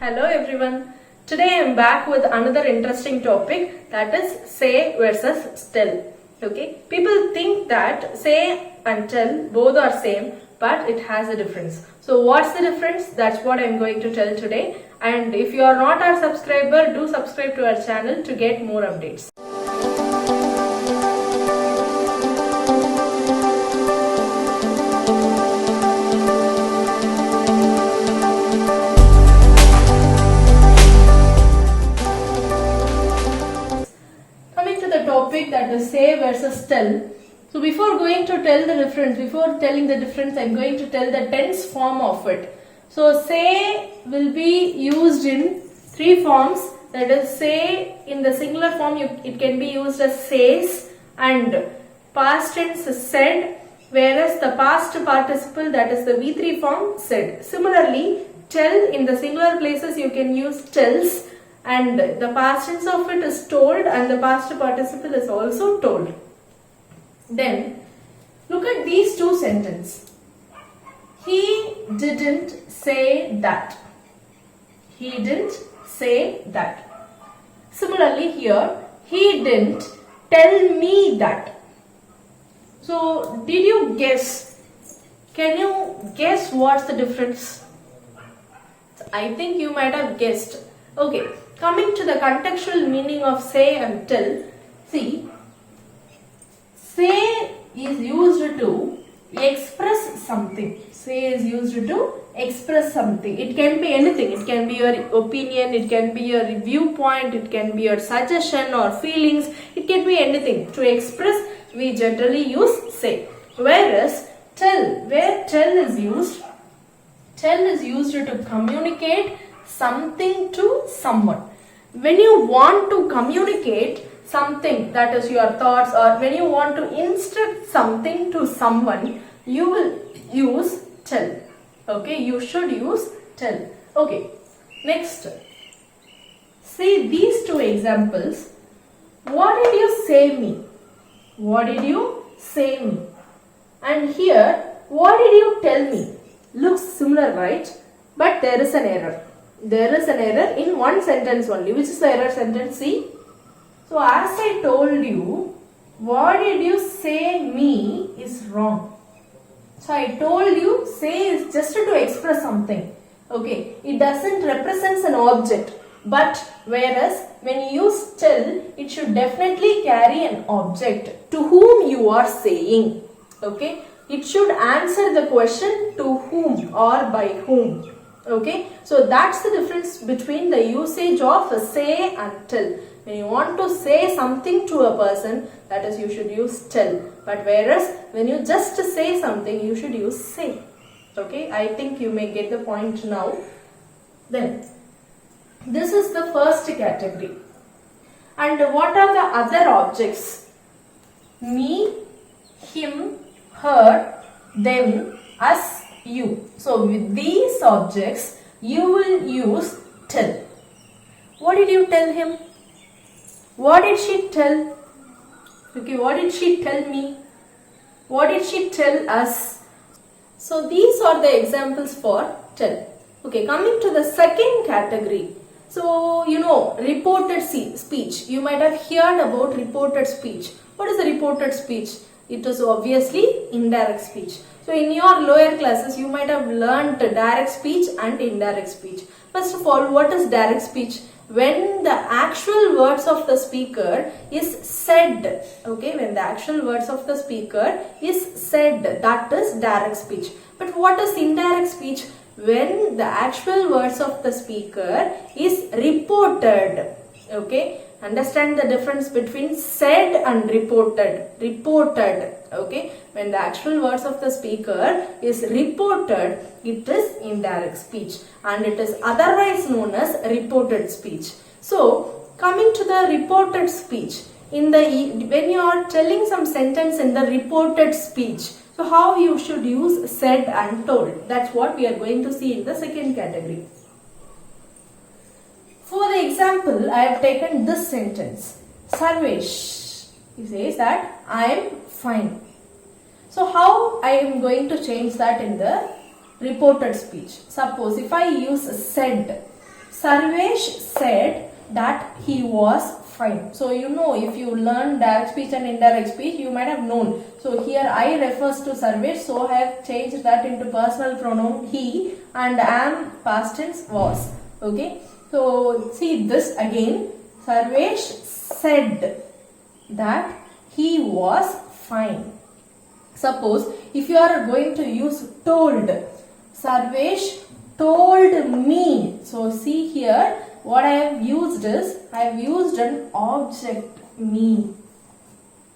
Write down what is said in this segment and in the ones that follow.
Hello everyone. Today I am back with another interesting topic, that is say versus tell. Okay, people think that say and tell both are same, but it has a difference. So what's the difference? That's what I am going to tell today. And if you are not our subscriber, do subscribe to our channel to get more updates. Topic, that is say versus tell. So before going to tell the difference, before telling the difference, I am going to tell the tense form of it. So say will be used in three forms, that is say in the singular form it can be used as says, and past tense is said, whereas the past participle, that is the V3 form, said. Similarly, tell in the singular places you can use tells, and the past tense of it is told and the past participle is also told. Then look at these two sentences. He didn't say that. He didn't say that. Similarly here, he didn't tell me that. So did you guess? Can you guess what's the difference? I think you might have guessed. Okay. Coming to the contextual meaning of say and tell, see, say is used to express something. Say is used to express something. It can be anything. It can be your opinion, it can be your viewpoint, it can be your suggestion or feelings. It can be anything. To express, we generally use say. Whereas tell, where tell is used to communicate something to someone. When you want to communicate something, that is your thoughts, or when you want to instruct something to someone, you will use tell. Okay, you should use tell. Okay, next, see these two examples. What did you say me? What did you say me? And here, what did you tell me? Looks similar, right? But there is an error. There is an error in one sentence only. Which is the error sentence? See. So as I told you, what did you say me is wrong. So I told you say is just to express something. Okay. It doesn't represent an object. But whereas when you use tell, it should definitely carry an object to whom you are saying. Okay. It should answer the question to whom or by whom. Okay, so that's the difference between the usage of say and tell. When you want to say something to a person, that is, you should use tell. But whereas when you just say something, you should use say. Okay, I think you may get the point now. Then, this is the first category. And what are the other objects? Me, him, her, them, us, you. So with these objects, you will use tell. What did you tell him? What did she tell? Okay, what did she tell me? What did she tell us? So these are the examples for tell. Okay, coming to the second category. So, reported speech. You might have heard about reported speech. What is a reported speech? It is obviously indirect speech. So in your lower classes, you might have learned direct speech and indirect speech. First of all, what is direct speech? When the actual words of the speaker is said. Okay, when the actual words of the speaker is said, that is direct speech. But what is indirect speech? When the actual words of the speaker is reported. Okay. Understand the difference between said and reported. Reported. Okay. When the actual words of the speaker is reported, it is indirect speech. And it is otherwise known as reported speech. So, coming to the reported speech. When you are telling some sentence in the reported speech, so how you should use said and told. That's what we are going to see in the second category. For the example, I have taken this sentence. Sarvesh, he says that I am fine. So how I am going to change that in the reported speech? Suppose if I use said, Sarvesh said that he was fine. So you know, if you learn direct speech and indirect speech, you might have known. So here I refers to Sarvesh, so I have changed that into personal pronoun he, and am past tense was. Okay. So see this again. Sarvesh said that he was fine. Suppose if you are going to use told, Sarvesh told me. So see here, what I have used is, I have used an object me.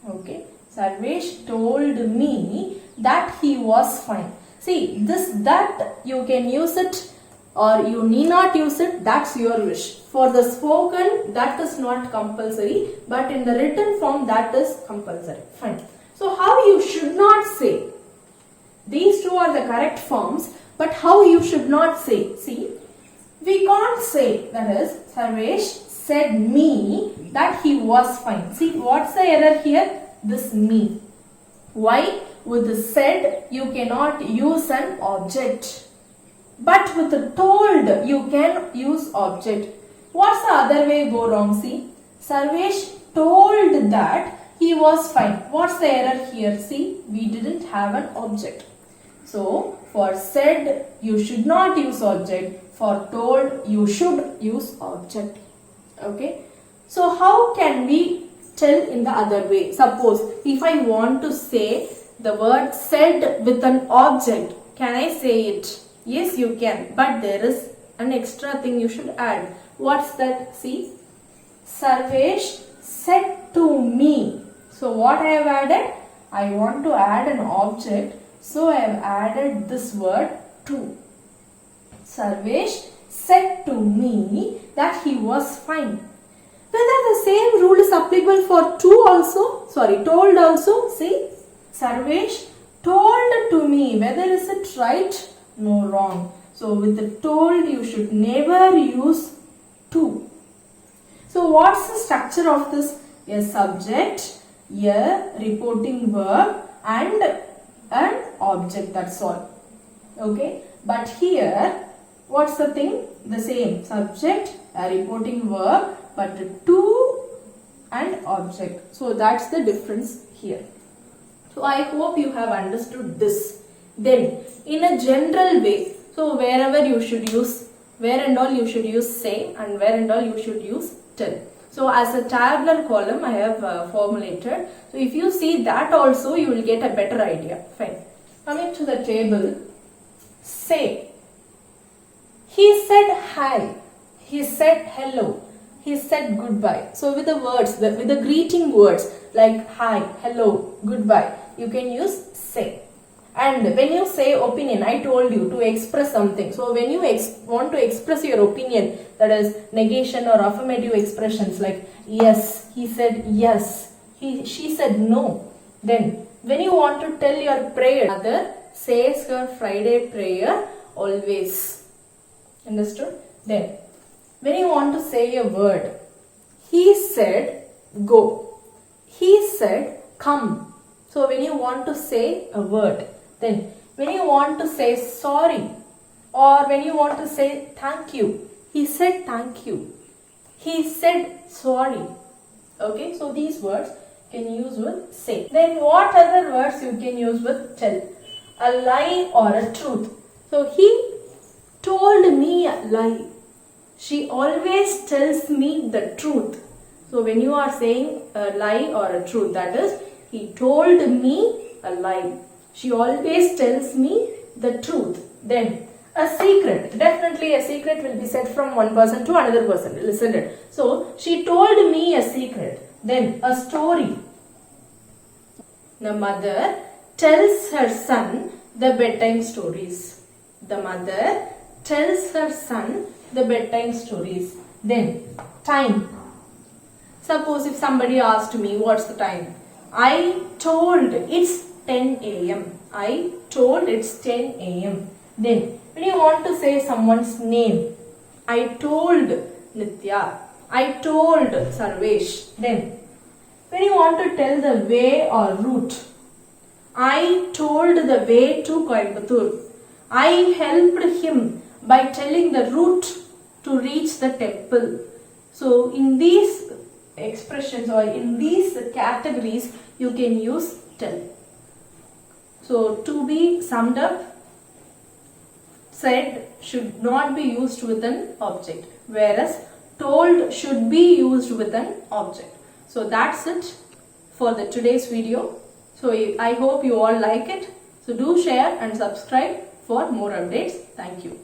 Okay, Sarvesh told me that he was fine. See this, that you can use it or you need not use it, that's your wish. For the spoken, that is not compulsory, but in the written form, that is compulsory. Fine. So how you should not say, these two are the correct forms, but how you should not say. See, we can't say, that is, Sarvesh said me that he was fine. See, what's the error here? This me. Why? With the said, you cannot use an object. But with the told, you can use object. What's the other way go wrong? See, Sarvesh told that he was fine. What's the error here? See, we didn't have an object. So, for said, you should not use object. For told, you should use object. Okay. So, how can we tell in the other way? Suppose, if I want to say the word said with an object, can I say it? Yes, you can. But there is an extra thing you should add. What's that? See, Sarvesh said to me. So what I have added? I want to add an object. So I have added this word to. Sarvesh said to me that he was fine. Whether the same rule is applicable for told also. See, Sarvesh told to me. Whether is it right? No, wrong. So with the told, you should never use to. So what's the structure of this? A subject, a reporting verb, and an object. That's all. Okay. But here, what's the thing? The same subject, a reporting verb, but to and object. So that's the difference here. So I hope you have understood this. Then, in a general way, so wherever you should use, where and all you should use say, and where and all you should use tell. So as a tabular column I have formulated. So if you see that also, you will get a better idea. Fine. Coming to the table, say. He said hi. He said hello. He said goodbye. So with the words, with the greeting words like hi, hello, goodbye, you can use say. And when you say opinion, I told you to express something. So when you want to express your opinion, that is negation or affirmative expressions like yes, he said yes, she said no. Then when you want to tell your prayer, mother says her Friday prayer always. Understood? Then when you want to say a word, he said go, he said come. So when you want to say a word, then when you want to say sorry or when you want to say thank you, he said thank you, he said sorry. Okay, so these words can use with say. Then what other words you can use with tell? A lie or a truth. So he told me a lie. She always tells me the truth. So when you are saying a lie or a truth, that is, he told me a lie. She always tells me the truth. Then a secret. Definitely a secret will be said from one person to another person. Listen it. So she told me a secret. Then a story. The mother tells her son the bedtime stories. The mother tells her son the bedtime stories. Then time. Suppose if somebody asked me what's the time, I told it's 10 a.m. I told it's 10 a.m. Then when you want to say someone's name, I told Nitya, I told Sarvesh. Then when you want to tell the way or route, I told the way to Coimbatore. I helped him by telling the route to reach the temple. So in these expressions or in these categories you can use tell. So to be summed up, said should not be used with an object, whereas told should be used with an object. So that's it for the today's video. So I hope you all like it. So do share and subscribe for more updates. Thank you.